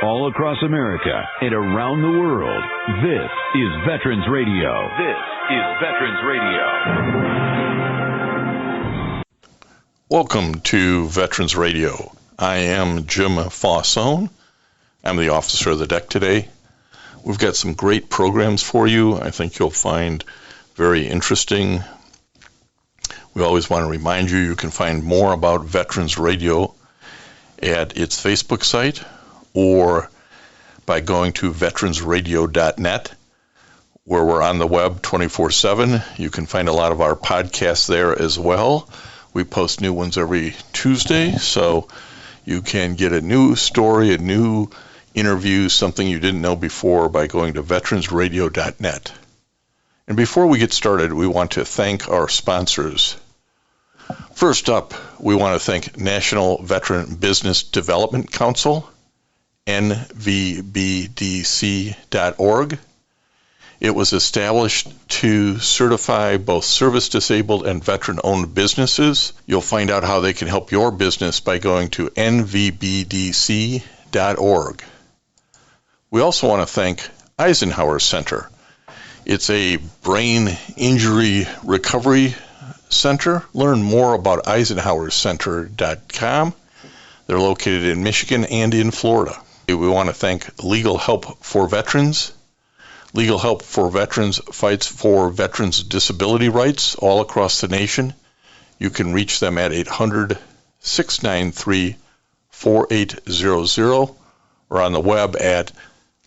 all across America and around the world. This is Veterans Radio. This is Veterans Radio. Welcome to Veterans Radio. I am Jim Fausone. I'm the officer of the deck today. We've got some great programs for you. I think you'll find very interesting. We always want to remind you can find more about Veterans Radio at its Facebook site or by going to veteransradio.net, where we're on the web 24/7. You can find a lot of our podcasts there as well. We post new ones every Tuesday, so you can get a new story, a new interview, something you didn't know before by going to veteransradio.net. And before we get started, we want to thank our sponsors. First up, we want to thank National Veteran Business Development Council, nvbdc.org. It was established to certify both service-disabled and veteran-owned businesses. You'll find out how they can help your business by going to nvbdc.org. We also want to thank Eisenhower Center. It's a brain injury recovery center. Learn more about eisenhowercenter.com. They're located in Michigan and in Florida. We want to thank Legal Help for Veterans. Legal Help for Veterans fights for veterans' disability rights all across the nation. You can reach them at 800-693-4800 or on the web at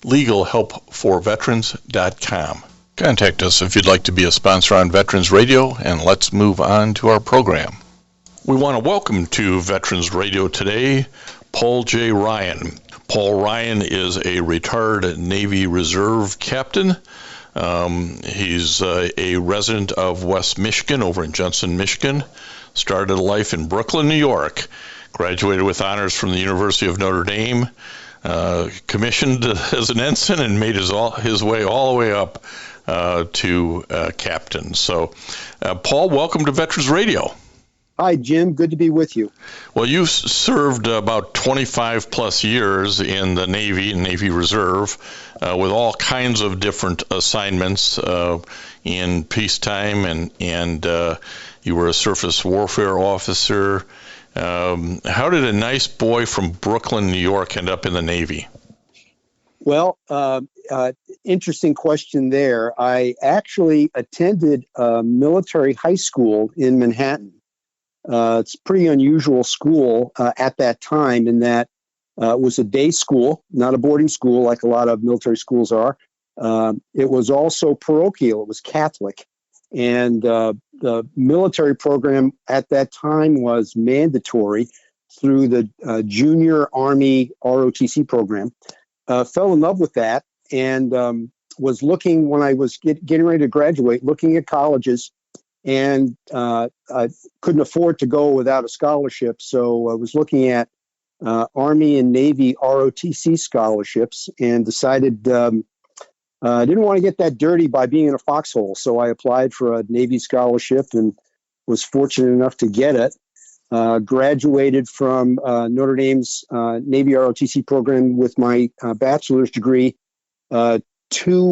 legalhelpforveterans.com. Contact us if you'd like to be a sponsor on Veterans Radio, and let's move on to our program. We want to welcome to Veterans Radio today Paul J. Ryan. Paul Ryan is a retired Navy Reserve captain. He's a resident of West Michigan over in Jensen, Michigan. Started life in Brooklyn, New York. Graduated with honors from the University of Notre Dame. Commissioned as an ensign and made his way all the way up to captain. So, Paul, welcome to Veterans Radio. Hi, Jim. Good to be with you. Well, you served about 25 plus years in the Navy and Navy Reserve with all kinds of different assignments in peacetime, and you were a surface warfare officer. How did a nice boy from Brooklyn, New York, end up in the Navy? Well, interesting question there. I actually attended a military high school in Manhattan. It's a pretty unusual school at that time in that it was a day school, not a boarding school like a lot of military schools are. It was also parochial. It was Catholic. And the military program at that time was mandatory through the Junior Army ROTC program. Fell in love with that and was looking when I was getting ready to graduate, looking at colleges, and I couldn't afford to go without a scholarship. So I was looking at Army and Navy ROTC scholarships and decided I didn't want to get that dirty by being in a foxhole. So I applied for a Navy scholarship and was fortunate enough to get it. Graduated from Notre Dame's Navy ROTC program with my bachelor's degree 2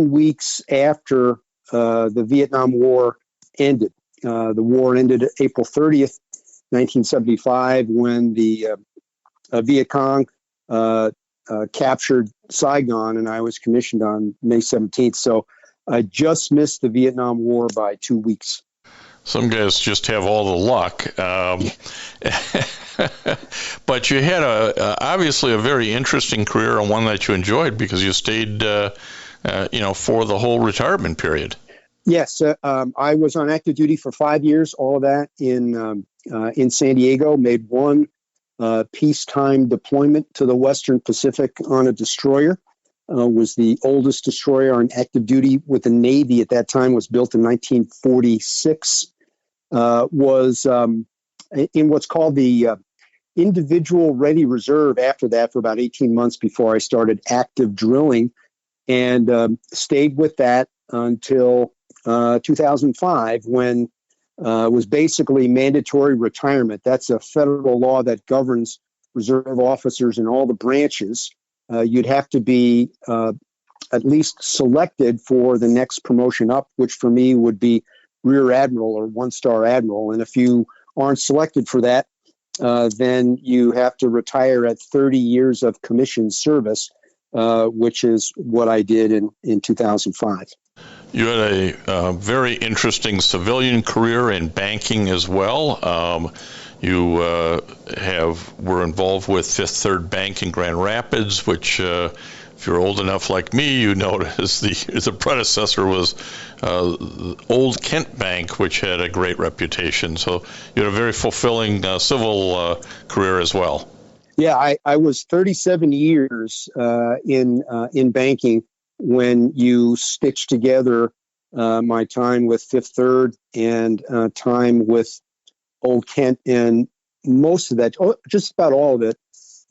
weeks after the Vietnam War ended. The war ended April 30th, 1975, when the Viet Cong captured Saigon, and I was commissioned on May 17th. So I just missed the Vietnam War by 2 weeks. Some guys just have all the luck. But you had obviously a very interesting career and one that you enjoyed because you stayed, for the whole retirement period. Yes, I was on active duty for 5 years, all of that in San Diego, made one peacetime deployment to the Western Pacific on a destroyer. Was the oldest destroyer on active duty with the Navy at that time, was built in 1946. Was in what's called the individual ready reserve after that for about 18 months before I started active drilling, and stayed with that until 2005, when it was basically mandatory retirement. That's a federal law that governs reserve officers in all the branches. you'd have to be at least selected for the next promotion up, which for me would be Rear Admiral or 1-star Admiral. And if you aren't selected for that, then you have to retire at 30 years of commissioned service, which is what I did in 2005. You had a very interesting civilian career in banking as well. You were involved with Fifth Third Bank in Grand Rapids, which, if you're old enough like me, you know as the predecessor was Old Kent Bank, which had a great reputation. So you had a very fulfilling civil career as well. Yeah, I was 37 years in banking when you stitch together my time with Fifth Third and time with Old Kent, and most of that, just about all of it,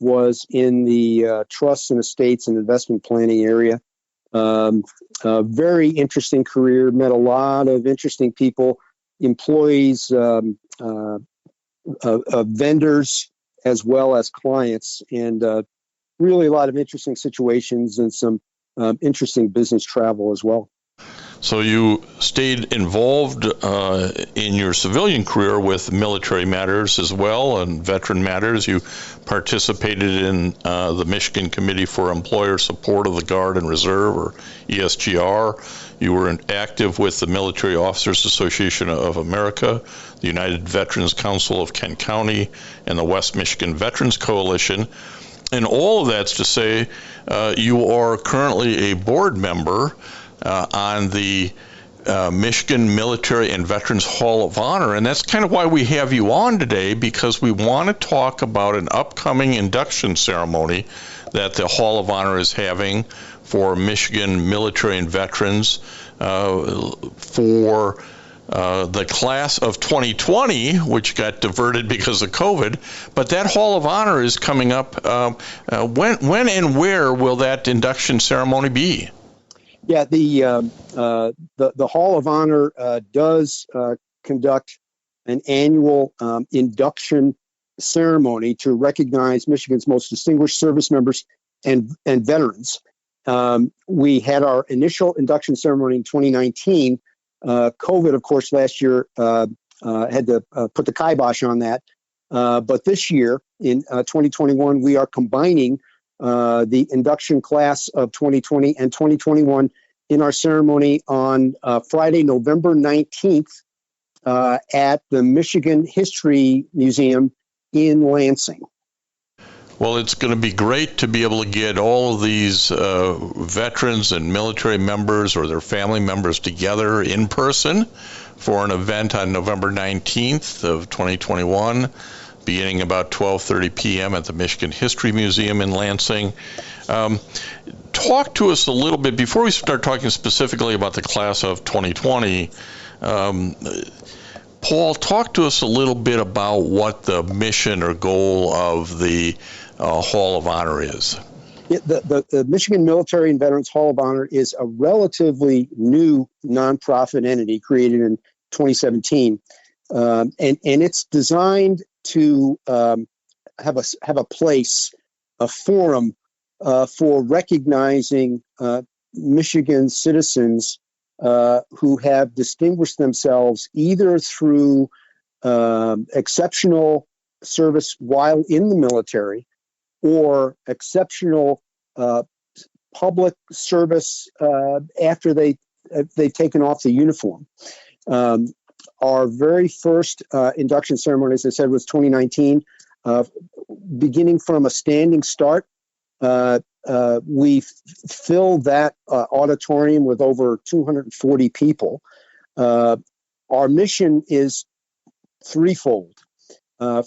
was in the trusts and estates and investment planning area. A very interesting career, met a lot of interesting people, employees, vendors, as well as clients, and really a lot of interesting situations and some interesting business travel as well. So you stayed involved in your civilian career with military matters as well and veteran matters. You participated in the Michigan Committee for Employer Support of the Guard and Reserve, or ESGR. You were active with the Military Officers Association of America, the United Veterans Council of Kent County, and the West Michigan Veterans Coalition. And all of that's to say you are currently a board member on the Michigan Military and Veterans Hall of Honor. And that's kind of why we have you on today, because we want to talk about an upcoming induction ceremony that the Hall of Honor is having for Michigan military and veterans for the class of 2020, which got diverted because of COVID. But that Hall of Honor is coming up. When and where will that induction ceremony be? Yeah, the Hall of Honor does conduct an annual induction ceremony to recognize Michigan's most distinguished service members and veterans. We had our initial induction ceremony in 2019. COVID, of course, last year had to put the kibosh on that. But this year, in 2021, we are combining the induction class of 2020 and 2021 in our ceremony on Friday, November 19th at the Michigan History Museum in Lansing. Well, it's going to be great to be able to get all of these veterans and military members or their family members together in person for an event on November 19th of 2021. Beginning about 12:30 p.m. at the Michigan History Museum in Lansing. Talk to us a little bit, before we start talking specifically about the class of 2020, Paul, talk to us a little bit about what the mission or goal of the Hall of Honor is. Yeah, the Michigan Military and Veterans Hall of Honor is a relatively new nonprofit entity created in 2017, and it's designed to have a place, a forum for recognizing Michigan citizens who have distinguished themselves either through exceptional service while in the military or exceptional public service after they've taken off the uniform. Our very first induction ceremony, as I said, was 2019. Beginning from a standing start, we filled that auditorium with over 240 people. Our mission is threefold.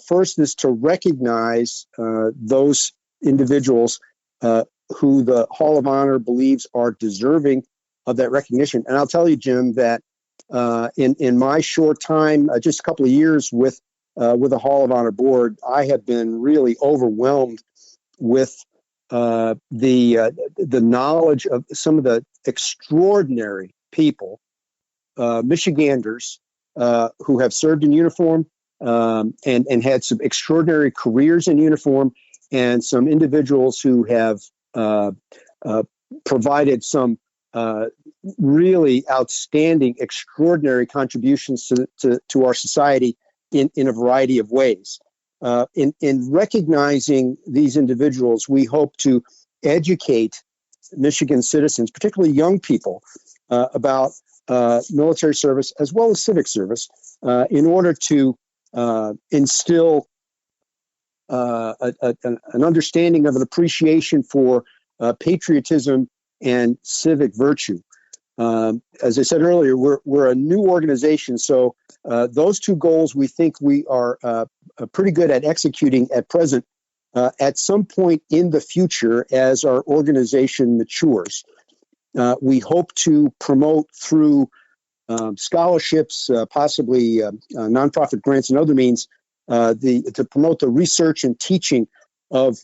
First is to recognize those individuals who the Hall of Honor believes are deserving of that recognition. And I'll tell you, Jim, that in my short time, just a couple of years with the Hall of Honor board, I have been really overwhelmed with the knowledge of some of the extraordinary people, Michiganders, who have served in uniform and had some extraordinary careers in uniform, and some individuals who have provided some really outstanding, extraordinary contributions to our society in a variety of ways. In recognizing these individuals, we hope to educate Michigan citizens, particularly young people, about military service as well as civic service in order to instill an understanding of an appreciation for patriotism and civic virtue. As I said earlier, we're a new organization, so those two goals we think we are pretty good at executing at present. At some point in the future, as our organization matures, we hope to promote through scholarships, possibly nonprofit grants and other means, to promote the research and teaching of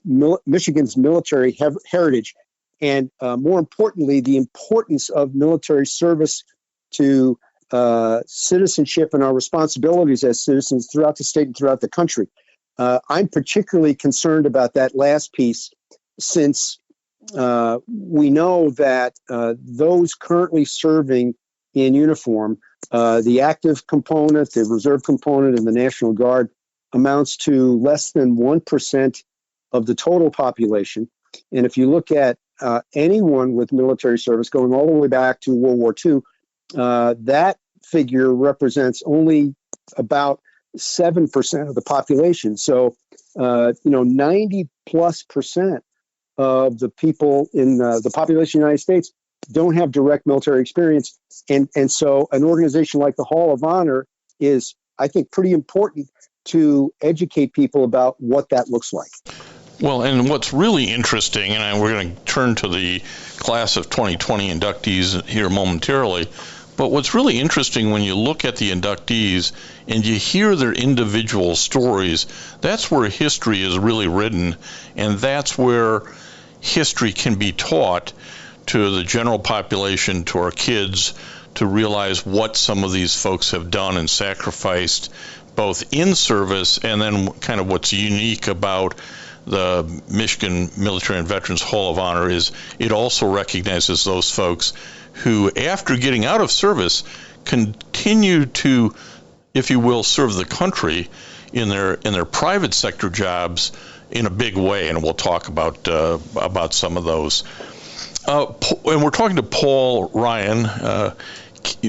Michigan's military heritage, and more importantly, the importance of military service to citizenship and our responsibilities as citizens throughout the state and throughout the country. I'm particularly concerned about that last piece, since we know that those currently serving in uniform, the active component, the reserve component, and the National Guard amounts to less than 1% of the total population. And if you look at anyone with military service going all the way back to World War II, that figure represents only about 7% of the population. So, 90+% of the people in the population of the United States don't have direct military experience. And so an organization like the Hall of Honor is, I think, pretty important to educate people about what that looks like. Well, and what's really interesting, and we're going to turn to the class of 2020 inductees here momentarily, but what's really interesting when you look at the inductees and you hear their individual stories, that's where history is really written, and that's where history can be taught to the general population, to our kids, to realize what some of these folks have done and sacrificed, both in service and then kind of what's unique about the Michigan Military and Veterans Hall of Honor is it also recognizes those folks who, after getting out of service, continue to, if you will, serve the country in their private sector jobs in a big way, and we'll talk about some of those. And we're talking to Paul Ryan,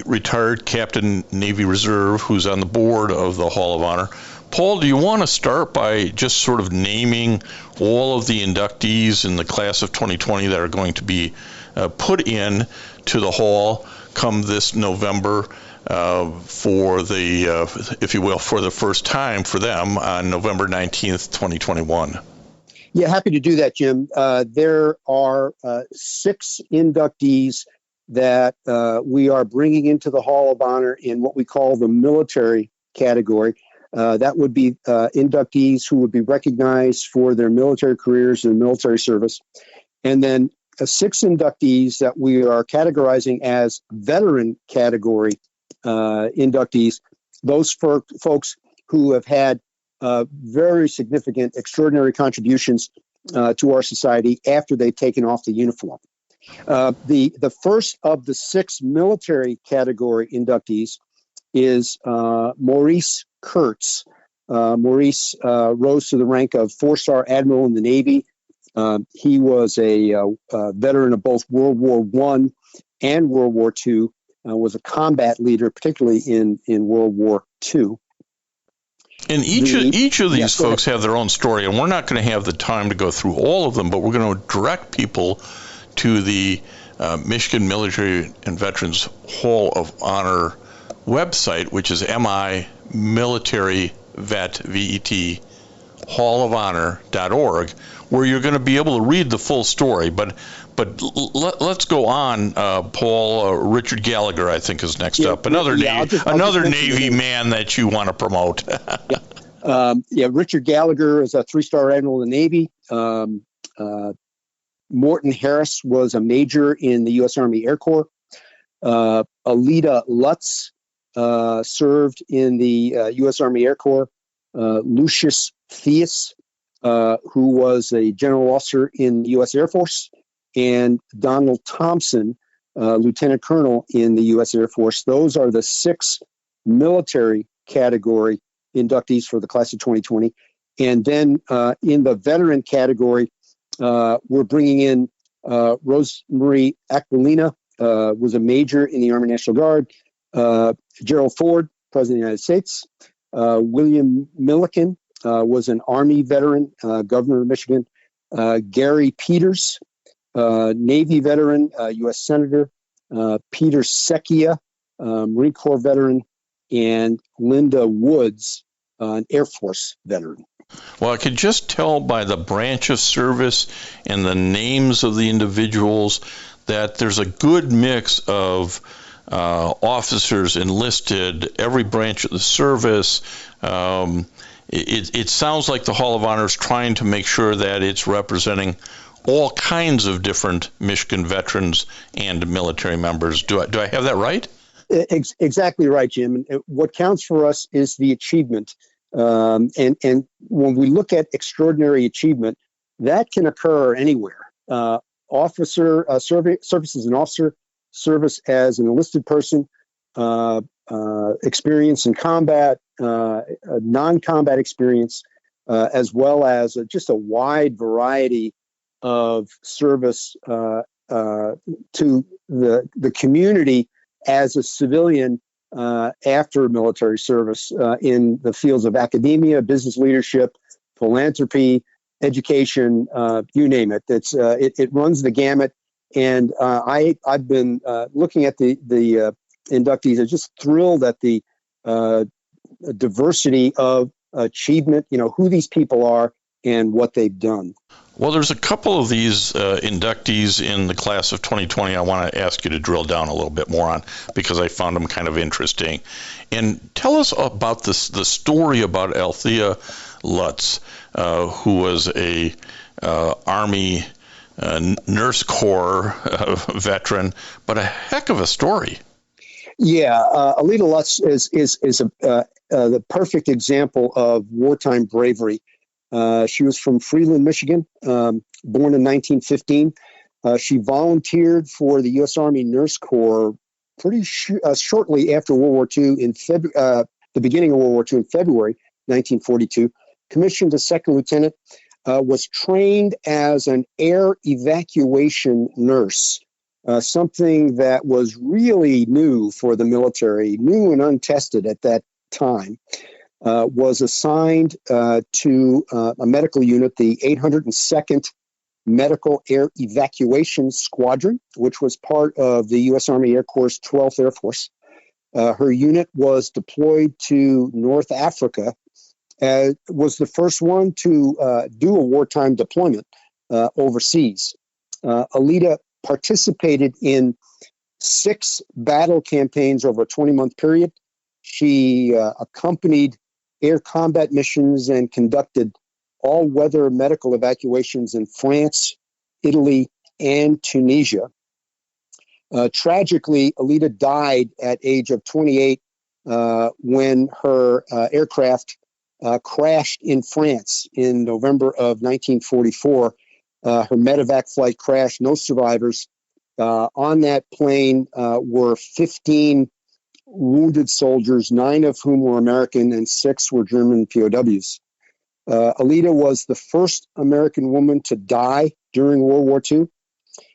retired Captain Navy Reserve, who's on the board of the Hall of Honor. Paul, do you want to start by just sort of naming all of the inductees in the class of 2020 that are going to be put in to the Hall come this November for the, if you will, for the first time for them on November 19th, 2021? Yeah, happy to do that, Jim. There are 6 inductees that we are bringing into the Hall of Honor in what we call the military category. That would be inductees who would be recognized for their military careers and military service. And then 6 inductees that we are categorizing as veteran category inductees, those folks who have had very significant, extraordinary contributions to our society after they've taken off the uniform. The first of the 6 military category inductees is Maurice Kurtz. Maurice rose to the rank of 4-star admiral in the Navy. He was a veteran of both World War I and World War II, was a combat leader, particularly in World War II. And each of these folks have their own story, and we're not going to have the time to go through all of them, but we're going to direct people to the Michigan Military and Veterans Hall of Honor website, which is MILitaryVet, hallofhonor.org, where you're going to be able to read the full story. But let's go on, Paul. Richard Gallagher, I think, is next up. Another Navy man that you want to promote. Richard Gallagher is a 3-star admiral in the Navy. Morton Harris was a major in the U.S. Army Air Corps. Aleda Lutz served in the U.S. Army Air Corps. Lucius Theus who was a general officer in the U.S. Air Force, and Donald Thompson, lieutenant colonel in the U.S. Air Force. Those are the 6 military category inductees for the class of 2020. And then in the veteran category, we're bringing in Rosemarie Aquilina, was a major in the Army National Guard, Gerald Ford, President of the United States, William Milliken was an Army veteran, governor of Michigan, Gary Peters, Navy veteran, U.S. Senator, Peter Secchia, Marine Corps veteran, and Linda Woods, an Air Force veteran. Well, I could just tell by the branch of service and the names of the individuals that there's a good mix of officers enlisted, every branch of the service. It sounds like the Hall of Honor is trying to make sure that it's representing all kinds of different Michigan veterans and military members. Do I have that right? Exactly right, Jim. And what counts for us is the achievement. And when we look at extraordinary achievement, that can occur anywhere. Officer service as an officer, service as an enlisted person, experience in combat, non-combat experience, as well as just a wide variety of service to the community as a civilian after military service in the fields of academia, business leadership, philanthropy, education, you name it. It runs the gamut. And I've been looking at the inductees. I'm just thrilled at the diversity of achievement, who these people are and what they've done. Well, there's a couple of these inductees in the class of 2020 I want to ask you to drill down a little bit more on because I found them kind of interesting. And tell us about the story about Aleda Lutz, who was a Army Nurse Corps veteran, but a heck of a story. Yeah, Aleda Lutz is the perfect example of wartime bravery. She was from Freeland, Michigan, born in 1915. She volunteered for the U.S. Army Nurse Corps shortly after World War II, the beginning of World War II in February 1942. Commissioned as second lieutenant, was trained as an air evacuation nurse, something that was really new for the military, new and untested at that time. Was assigned to a medical unit, the 802nd Medical Air Evacuation Squadron, which was part of the U.S. Army Air Corps' 12th Air Force. Her unit was deployed to North Africa, was the first one to do a wartime deployment overseas. Aleda participated in 6 battle campaigns over a 20-month period. She accompanied air combat missions and conducted all-weather medical evacuations in France, Italy, and Tunisia. Tragically, Aleda died at age of 28 when her aircraft crashed in France in November of 1944. Her medevac flight crashed, no survivors. On that plane were 15 wounded soldiers, 9 of whom were American and 6 were German POWs. Aleda was the first American woman to die during World War II.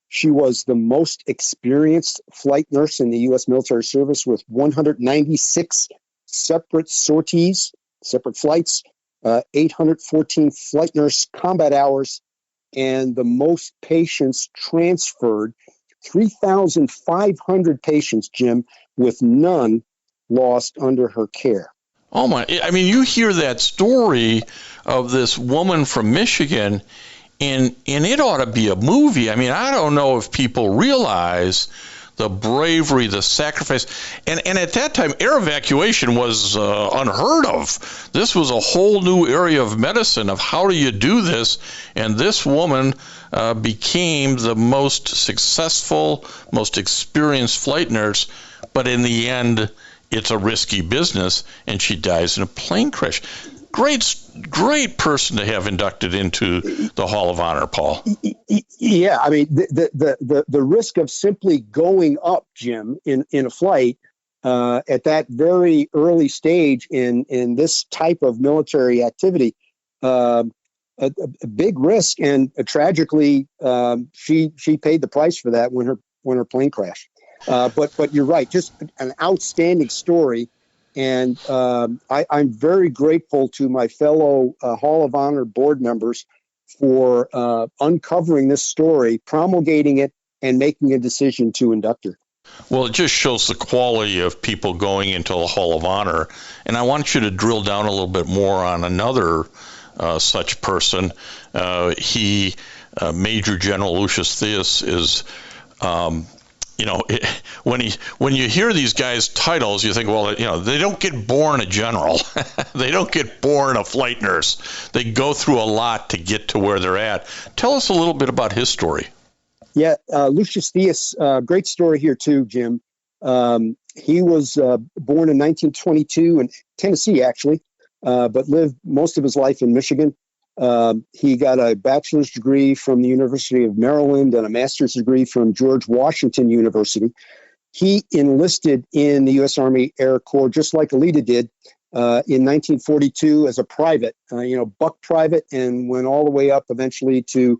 She was the most experienced flight nurse in the U.S. military service with 196 separate sorties, separate flights, 814 flight nurse combat hours, and the most patients transferred, 3,500 patients, Jim, with none lost under her care. Oh my, I mean, you hear that story of this woman from Michigan, and it ought to be a movie. I mean, I don't know if people realize the bravery, the sacrifice. And at that time, air evacuation was unheard of. This was a whole new area of medicine of how do you do this. And this woman became the most successful, most experienced flight nurse. But in the end, it's a risky business, and she dies in a plane crash. great person to have inducted into the Hall of Honor, Paul. Yeah, I mean, the risk of simply going up, Jim, in a flight at that very early stage in this type of military activity, a big risk, and tragically, she paid the price for that when her plane crashed. But you're right, just an outstanding story. And I'm very grateful to my fellow Hall of Honor board members for uncovering this story, promulgating it, and making a decision to induct her. Well, it just shows the quality of people going into the Hall of Honor. And I want you to drill down a little bit more on another such person. Major General Lucius Theus is... when you hear these guys' titles, you think, well, they don't get born a general. They don't get born a flight nurse. They go through a lot to get to where they're at. Tell us a little bit about his story. Yeah, Lucius Theus, great story here too, Jim. He was born in 1922 in Tennessee, actually, but lived most of his life in Michigan. He got a bachelor's degree from the University of Maryland and a master's degree from George Washington University. He enlisted in the U.S. Army Air Corps, just like Aleda did, in 1942 as a private, buck private, and went all the way up eventually to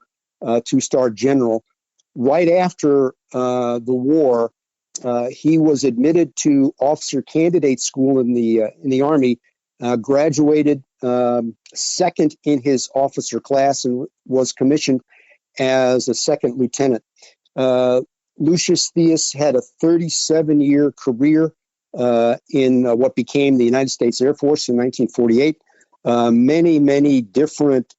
two-star general. Right after the war, he was admitted to officer candidate school in the Army, graduated second in his officer class, and was commissioned as a second lieutenant. Lucius Theus had a 37-year career in what became the United States Air Force in 1948. Many different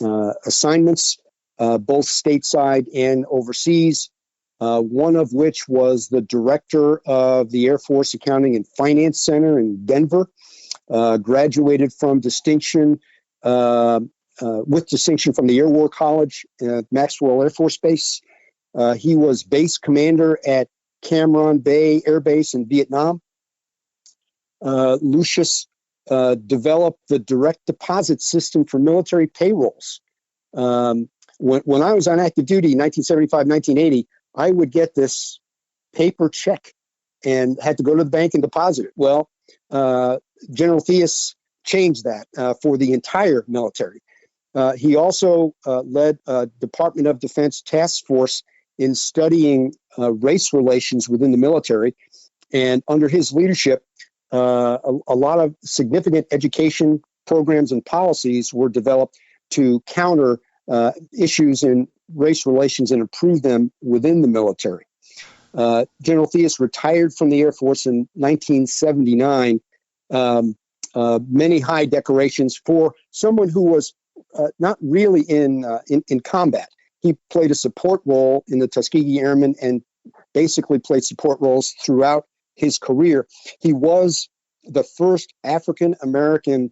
assignments, both stateside and overseas, one of which was the director of the Air Force Accounting and Finance Center in Denver. Graduated from distinction, with distinction from the Air War College at Maxwell Air Force Base. He was base commander at Cam Bay Air Base in Vietnam. Lucius developed the direct deposit system for military payrolls. When I was on active duty in 1975, 1980, I would get this paper check and had to go to the bank and deposit it. Well, General Theus changed that for the entire military. He also led a Department of Defense task force in studying race relations within the military. And under his leadership, a lot of significant education programs and policies were developed to counter issues in race relations and improve them within the military. General Theus retired from the Air Force in 1979. Many high decorations for someone who was not really in combat. He played a support role in the Tuskegee Airmen and basically played support roles throughout his career. He was the first African American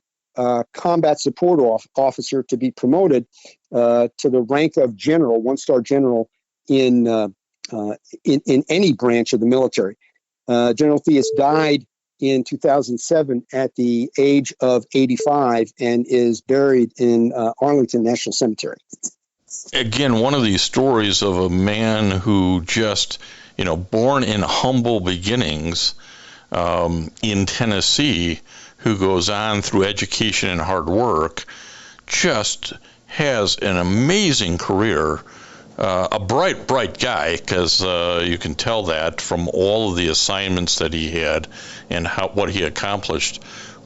combat support officer to be promoted to the rank of general, one-star general in any branch of the military. General Theus died in 2007 at the age of 85 and is buried in Arlington National Cemetery. Again, one of these stories of a man who just, born in humble beginnings in Tennessee, who goes on through education and hard work, just has an amazing career. A bright guy, because you can tell that from all of the assignments that he had and what he accomplished.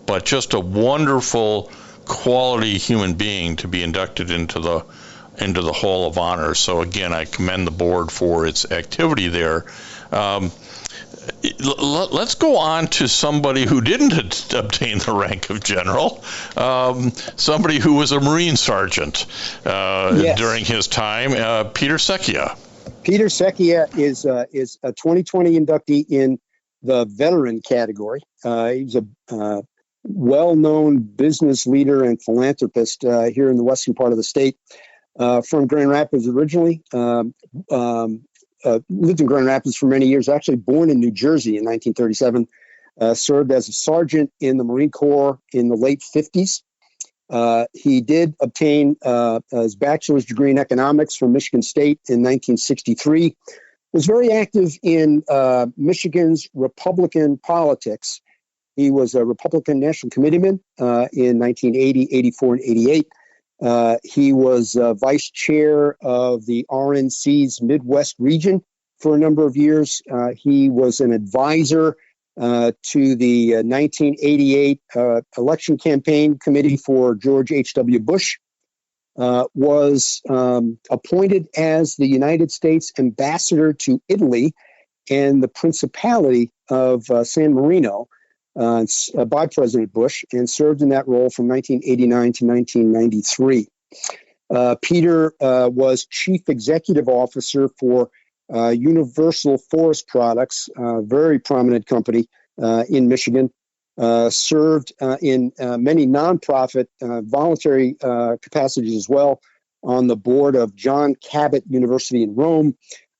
But just a wonderful, quality human being to be inducted into the Hall of Honor. So again, I commend the board for its activity there. Let's go on to somebody who didn't obtain the rank of general, somebody who was a Marine sergeant during his time, Peter Secchia. Peter Secchia is a 2020 inductee in the veteran category. He's a well-known business leader and philanthropist here in the western part of the state. From Grand Rapids originally, lived in Grand Rapids for many years, actually born in New Jersey in 1937, served as a sergeant in the Marine Corps in the late 50s. He did obtain his bachelor's degree in economics from Michigan State in 1963, was very active in Michigan's Republican politics. He was a Republican National Committeeman in 1980, 84, and 88. He was vice chair of the RNC's Midwest region for a number of years. He was an advisor to the 1988 election campaign committee for George H.W. Bush, was appointed as the United States ambassador to Italy and the Principality of San Marino by President Bush, and served in that role from 1989 to 1993. Peter was chief executive officer for Universal Forest Products, a very prominent company in Michigan, served in many nonprofit voluntary capacities as well, on the board of John Cabot University in Rome.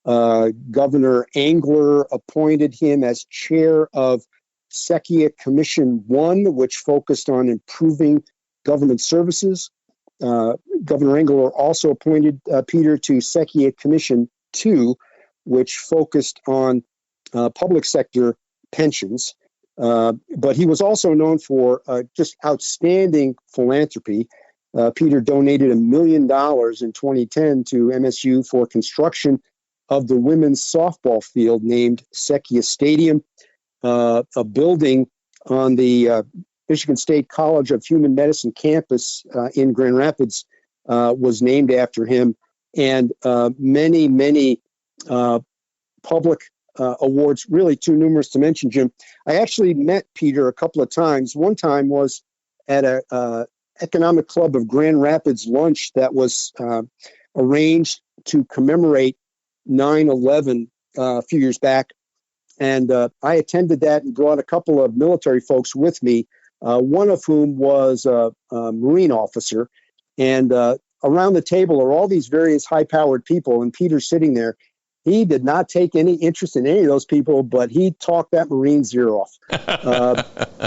Governor Angler appointed him as chair of Secchia Commission 1, which focused on improving government services. Governor Angler also appointed Peter to Secchia Commission 2, which focused on public sector pensions. But he was also known for just outstanding philanthropy. Peter donated $1 million in 2010 to MSU for construction of the women's softball field named Secchia Stadium. A building on the Michigan State College of Human Medicine campus in Grand Rapids was named after him, and many public awards, really too numerous to mention, Jim. I actually met Peter a couple of times. One time was at a Economic Club of Grand Rapids lunch that was arranged to commemorate 9/11 a few years back. And I attended that and brought a couple of military folks with me, one of whom was a Marine officer. And around the table are all these various high-powered people, and Peter's sitting there. He did not take any interest in any of those people, but he talked that Marine's ear off.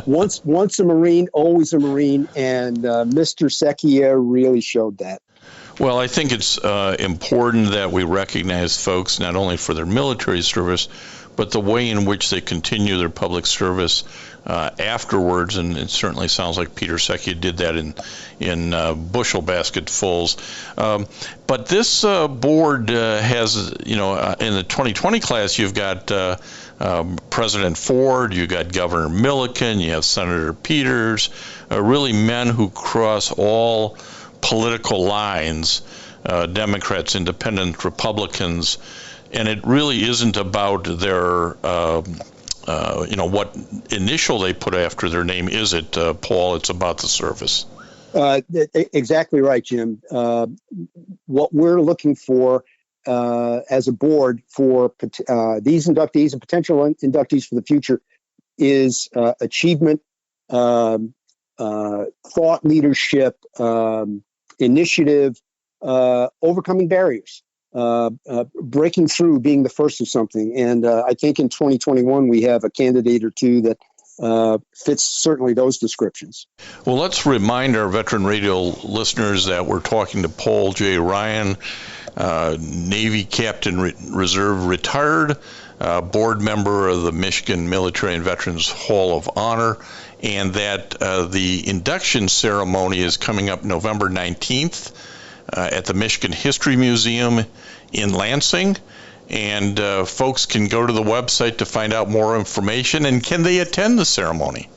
Once a Marine, always a Marine, and Mr. Secchia really showed that. Well, I think it's important that we recognize folks not only for their military service, but the way in which they continue their public service afterwards, and it certainly sounds like Peter Secchia did that in bushel basketfuls. But this board has, in the 2020 class, you've got President Ford, you've got Governor Milliken, you have Senator Peters, really men who cross all political lines, Democrats, Independents, Republicans. And it really isn't about their, what initial they put after their name, is it, Paul? It's about the service. Exactly right, Jim. What we're looking for as a board for these inductees and potential inductees for the future is achievement, thought leadership, initiative, overcoming barriers. Breaking through, being the first of something. And I think in 2021, we have a candidate or two that fits certainly those descriptions. Well, let's remind our Veteran Radio listeners that we're talking to Paul J. Ryan, Navy Captain Reserve retired, board member of the Michigan Military and Veterans Hall of Honor, and that the induction ceremony is coming up November 19th. At the Michigan History Museum in Lansing, and folks can go to the website to find out more information. And can they attend the ceremony?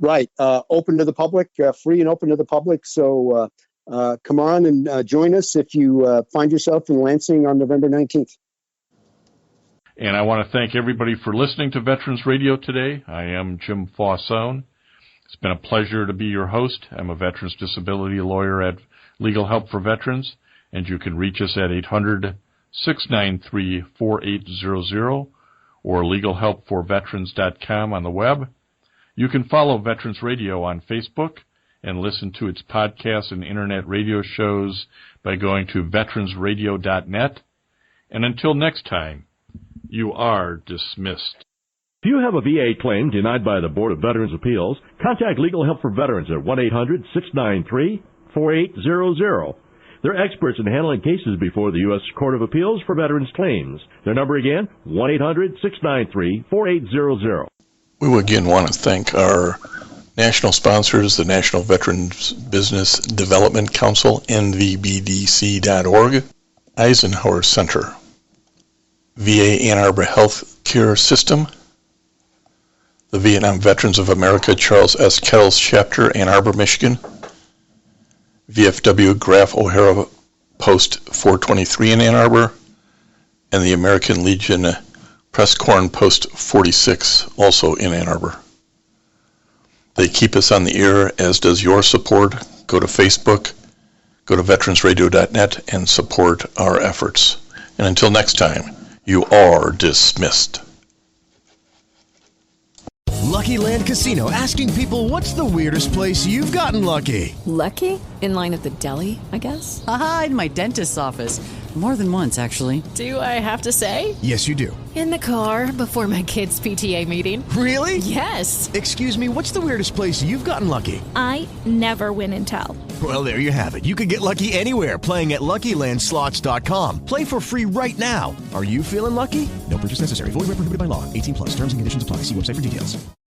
Right, open to the public, free and open to the public. So come on and join us if you find yourself in Lansing on November 19th. And I want to thank everybody for listening to Veterans Radio today. I am Jim Fausone. It's been a pleasure to be your host. I'm a veterans disability lawyer at Legal Help for Veterans, and you can reach us at 800-693-4800 or legalhelpforveterans.com on the web. You can follow Veterans Radio on Facebook and listen to its podcasts and internet radio shows by going to veteransradio.net. And until next time, you are dismissed. If you have a VA claim denied by the Board of Veterans' Appeals, contact Legal Help for Veterans at 1-800-693-4800. They're experts in handling cases before the U.S. Court of Appeals for Veterans Claims. Their number again, 1-800-693-4800. We would again want to thank our national sponsors, the National Veterans Business Development Council, nvbdc.org, Eisenhower Center, VA Ann Arbor Health Care System, the Vietnam Veterans of America Charles S. Kettles Chapter, Ann Arbor, Michigan, VFW Graf O'Hara Post 423 in Ann Arbor, and the American Legion Press Corn Post 46, also in Ann Arbor. They keep us on the air, as does your support. Go to Facebook, go to veteransradio.net, and support our efforts. And until next time, you are dismissed. Lucky Land Casino, asking people, what's the weirdest place you've gotten lucky? Lucky? In line at the deli, I guess? Aha, in my dentist's office. More than once, actually. Do I have to say? Yes, you do. In the car before my kids' PTA meeting. Really? Yes. Excuse me, what's the weirdest place you've gotten lucky? I never win and tell. Well, there you have it. You can get lucky anywhere, playing at LuckyLandSlots.com. Play for free right now. Are you feeling lucky? No purchase necessary. Void where prohibited by law. 18+. Terms and conditions apply. See website for details.